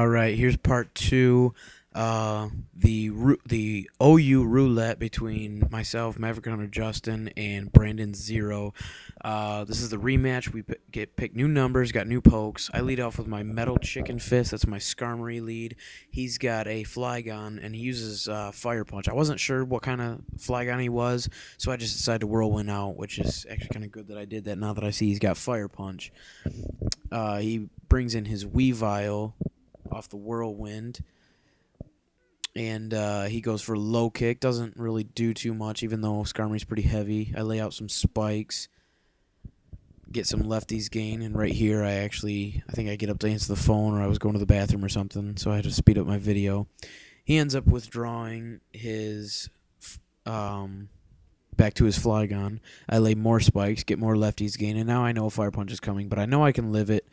All right, here's part two. The OU roulette between myself, MaverickHunterJustin, and BrandonZero. This is the rematch. We pick new numbers, got new pokes. I lead off with my metal chicken fist. That's my Skarmory lead. He's got a Flygon, and he uses Fire Punch. I wasn't sure what kind of Flygon he was, so I just decided to Whirlwind out, which is actually kind of good that I did that now that I see he's got Fire Punch. He brings in his Weavile off the Whirlwind, and he goes for low kick. Doesn't really do too much, even though Skarmory's pretty heavy. I lay out some spikes, get some lefties gain, and right here I think I get up to answer the phone, or I was going to the bathroom or something, so I had to speed up my video. He ends up withdrawing his back to his Flygon. I lay more spikes, get more lefties gain, and now I know a Fire Punch is coming, but I know I can live it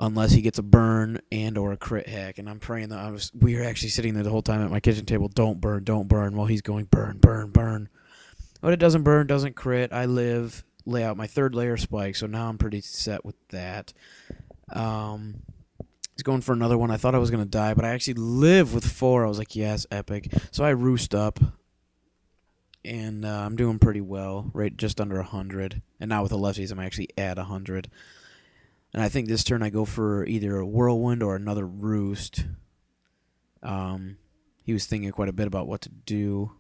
unless he gets a burn and or a crit hack. And I'm praying that we were actually sitting there the whole time at my kitchen table, don't burn, while he's going burn, burn, burn. But it doesn't burn, doesn't crit. I live, lay out my third layer spike, so now I'm pretty set with that. He's going for another one. I thought I was going to die, but I actually live with 4. I was like, yes, epic. So I roost up, and I'm doing pretty well, right just under 100. And now with the lefties, I'm actually at 100. And I think this turn I go for either a Whirlwind or another Roost. He was thinking quite a bit about what to do.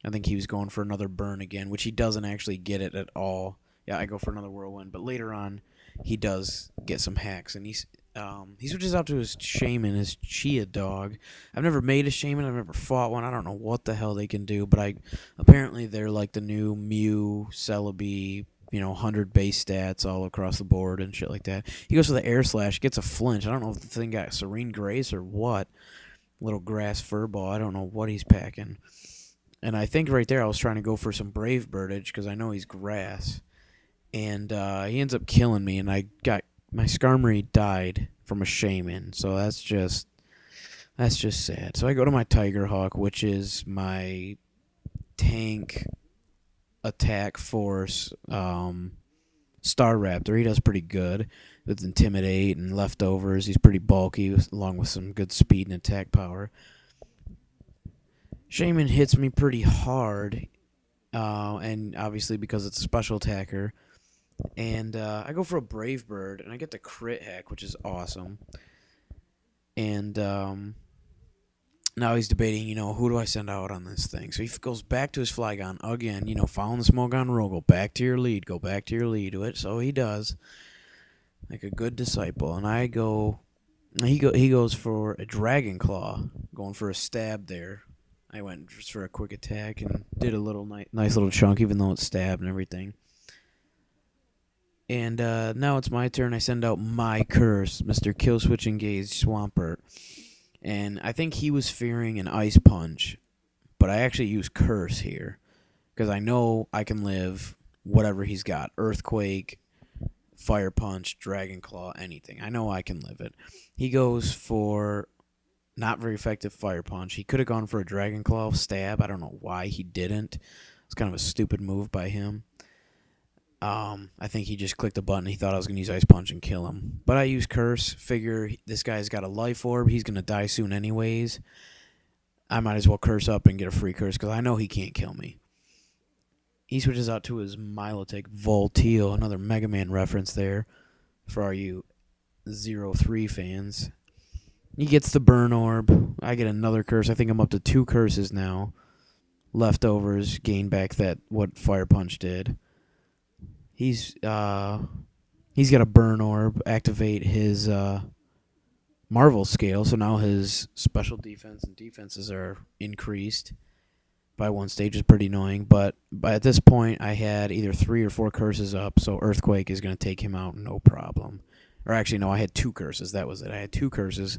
I think he was going for another Burn again, which he doesn't actually get it at all. Yeah, I go for another Whirlwind, but later on he does get some hacks, and he switches out to his Shaman, his Chia Dog. I've never made a Shaman. I've never fought one. I don't know what the hell they can do, but apparently they're like the new Mew, Celebi, 100 base stats all across the board and shit like that. He goes for the Air Slash, gets a flinch. I don't know if the thing got Serene Grace or what. Little grass furball. I don't know what he's packing. And I think right there I was trying to go for some Brave Birdage because I know he's grass. And he ends up killing me, and my Skarmory died from a Shaman. So that's just sad. So I go to my Tiger Hawk, which is my tank attack force Star Raptor. He does pretty good with Intimidate and Leftovers. He's pretty bulky, along with some good speed and attack power. Shaman hits me pretty hard, and obviously because it's a special attacker. And I go for a Brave Bird, and I get the crit hack, which is awesome. And now he's debating, who do I send out on this thing? So he goes back to his Flygon again, following the Smogon rule. Go back to your lead. Go back to your lead. So he does, like a good disciple. And he goes for a Dragon Claw, going for a stab there. I went just for a quick attack and did a little nice little chunk, even though it's stabbed and everything. And now it's my turn. I send out my curse, Mr. Kill Switch Engage Swampert. And I think he was fearing an Ice Punch, but I actually use Curse here because I know I can live whatever he's got. Earthquake, Fire Punch, Dragon Claw, anything. I know I can live it. He goes for not very effective Fire Punch. He could have gone for a Dragon Claw stab. I don't know why he didn't. It's kind of a stupid move by him. I think he just clicked the button. He thought I was going to use Ice Punch and kill him. But I use Curse. Figure this guy's got a Life Orb. He's going to die soon anyways. I might as well Curse up and get a free Curse because I know he can't kill me. He switches out to his Milotic Volteal. Another Mega Man reference there for all you 03 fans. He gets the Burn Orb. I get another Curse. I think I'm up to 2 curses now. Leftovers gain back what Fire Punch did. He's got a Burn Orb, activate his Marvel Scale, so now his special defense and defenses are increased by 1 stage. Is pretty annoying, but at this point I had either 3 or 4 curses up, so Earthquake is going to take him out no problem. Or actually, no, I had 2 curses. That was it. I had 2 curses.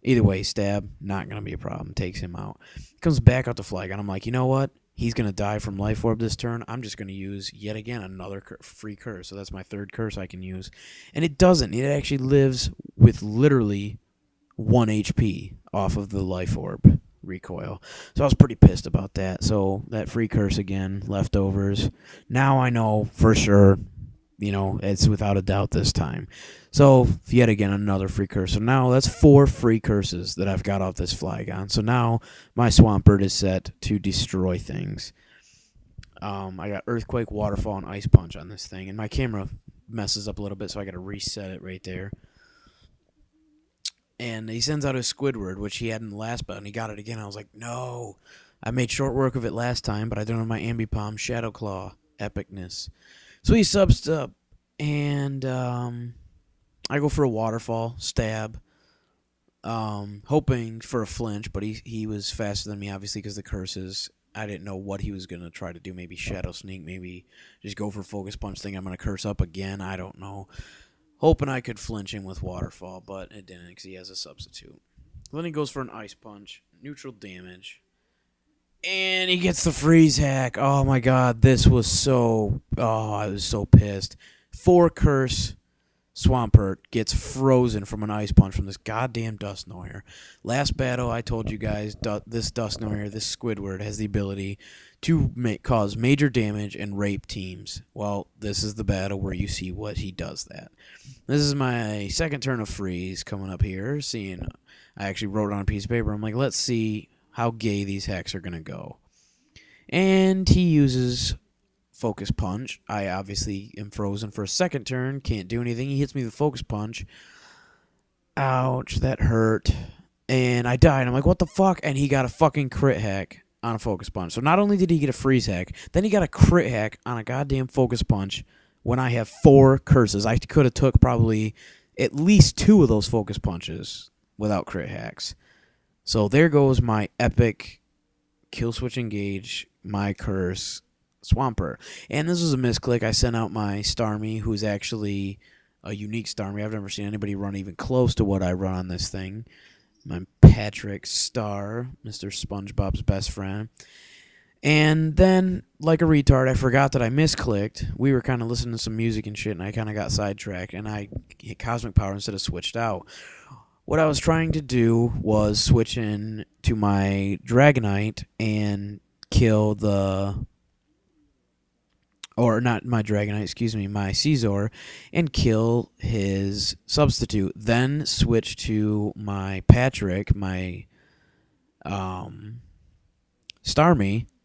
Either way, stab, not going to be a problem. Takes him out. He comes back out to Flygon. I'm like, you know what? He's going to die from Life Orb this turn. I'm just going to use, yet again, another free curse. So that's my 3rd curse I can use. And it doesn't. It actually lives with literally 1 HP off of the Life Orb recoil. So I was pretty pissed about that. So that free curse again, Leftovers. Now I know for sure it's without a doubt this time. So, yet again, another free curse. So now that's 4 free curses that I've got off this Flygon. So now my Swampert is set to destroy things. I got Earthquake, Waterfall, and Ice Punch on this thing. And my camera messes up a little bit, so I got to reset it right there. And he sends out his Squidward, which he had in the last battle, and he got it again. I was like, no. I made short work of it last time, but I don't have my Ambipom Shadow Claw epicness. So he subs up, and I go for a Waterfall, stab, hoping for a flinch, but he was faster than me, obviously, because the curses. I didn't know what he was going to try to do. Maybe Shadow Sneak, maybe just go for Focus Punch, think I'm going to curse up again. I don't know. Hoping I could flinch him with Waterfall, but it didn't because he has a substitute. Then he goes for an Ice Punch, neutral damage. And he gets the freeze hack. Oh my god, this was so... Oh, I was so pissed. 4 curse Swampert gets frozen from an Ice Punch from this goddamn Dusknoir. Last battle, I told you guys, this Dusknoir, this Squidward, has the ability to cause major damage and rape teams. Well, this is the battle where you see what he does that. This is my second turn of freeze coming up here. Seeing, I actually wrote it on a piece of paper. I'm like, let's see how gay these hacks are going to go. And he uses Focus Punch. I obviously am frozen for a second turn. Can't do anything. He hits me with Focus Punch. Ouch, that hurt. And I died. I'm like, what the fuck? And he got a fucking crit hack on a Focus Punch. So not only did he get a freeze hack, then he got a crit hack on a goddamn Focus Punch when I have 4 curses. I could have took probably at least 2 of those Focus Punches without crit hacks. So there goes my epic kill switch engage, my curse, Swampert. And this was a misclick. I sent out my Starmie, who's actually a unique Starmie. I've never seen anybody run even close to what I run on this thing. My Patrick Star, Mr. SpongeBob's best friend. And then, like a retard, I forgot that I misclicked. We were kind of listening to some music and shit, and I kind of got sidetracked, and I hit Cosmic Power instead of switched out. What I was trying to do was switch in to my Dragonite and kill the... Or not my Dragonite, excuse me, my Caesar, and kill his substitute. Then switch to my Patrick, my Starmie,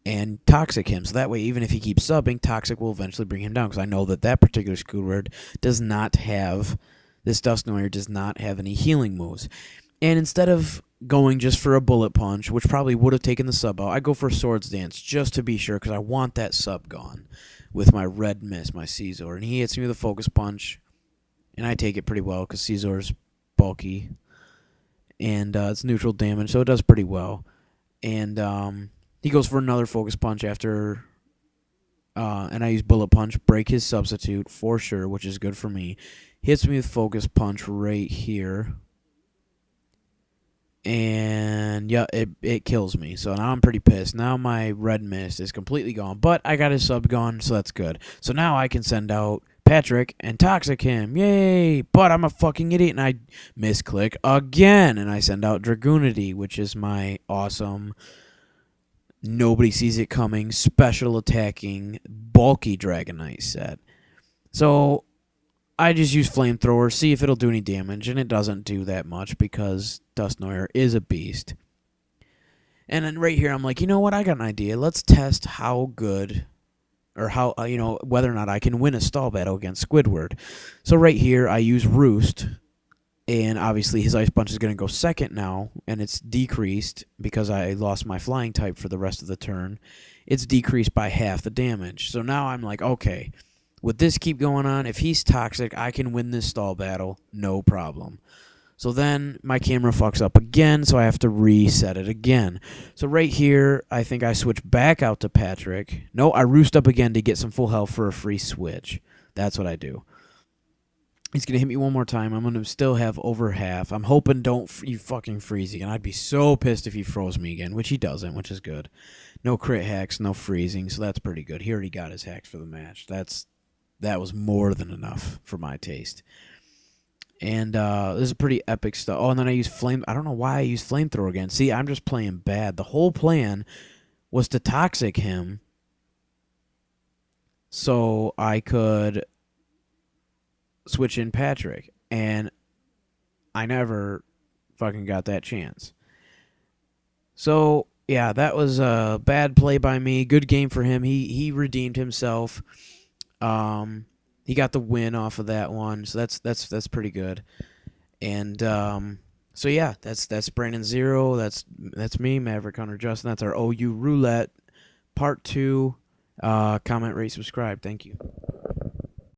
and Toxic him. So that way, even if he keeps subbing, Toxic will eventually bring him down. Because I know that that particular Squidward does not have... This Dusknoir does not have any healing moves. And instead of going just for a Bullet Punch, which probably would have taken the sub out, I go for a Swords Dance just to be sure, because I want that sub gone with my Red Mist, my Caesar. And he hits me with a Focus Punch, and I take it pretty well because Caesar's bulky. And it's neutral damage, so it does pretty well. And he goes for another Focus Punch after... and I use Bullet Punch, break his substitute for sure, which is good for me. Hits me with Focus Punch right here. And yeah, it kills me. So now I'm pretty pissed. Now my Red Mist is completely gone. But I got his sub gone, so that's good. So now I can send out Patrick and Toxic him. Yay! But I'm a fucking idiot and I misclick again. And I send out Dragoonity, which is my awesome... Nobody sees it coming, special attacking, bulky Dragonite set. So I just use Flamethrower, see if it'll do any damage, and it doesn't do that much because Dusknoir is a beast. And then right here, I'm like, you know what? I got an idea. Let's test how good, or how, whether or not I can win a stall battle against Squidward. So right here, I use Roost. And obviously his Ice Punch is going to go second now, and it's decreased because I lost my Flying type for the rest of the turn. It's decreased by half the damage. So now I'm like, okay, with this keep going on, if he's Toxic, I can win this stall battle, no problem. So then my camera fucks up again, so I have to reset it again. So right here, I think I switch back out to Patrick. No, I Roost up again to get some full health for a free switch. That's what I do. He's going to hit me one more time. I'm going to still have over half. I'm hoping you fucking freeze again. I'd be so pissed if he froze me again, which he doesn't, which is good. No crit hacks, no freezing, so that's pretty good. He already got his hacks for the match. That was more than enough for my taste. And this is pretty epic stuff. Oh, and then I use Flame. I don't know why I used Flamethrower again. See, I'm just playing bad. The whole plan was to Toxic him so I could... switch in Patrick, and I never fucking got that chance. So yeah, that was a bad play by me. Good game for him. He redeemed himself. He got the win off of that one, so that's pretty good. And so yeah, that's BrandonZero. That's me, MaverickHunterJustin. That's our OU Roulette Part 2. Comment, rate, subscribe. Thank you.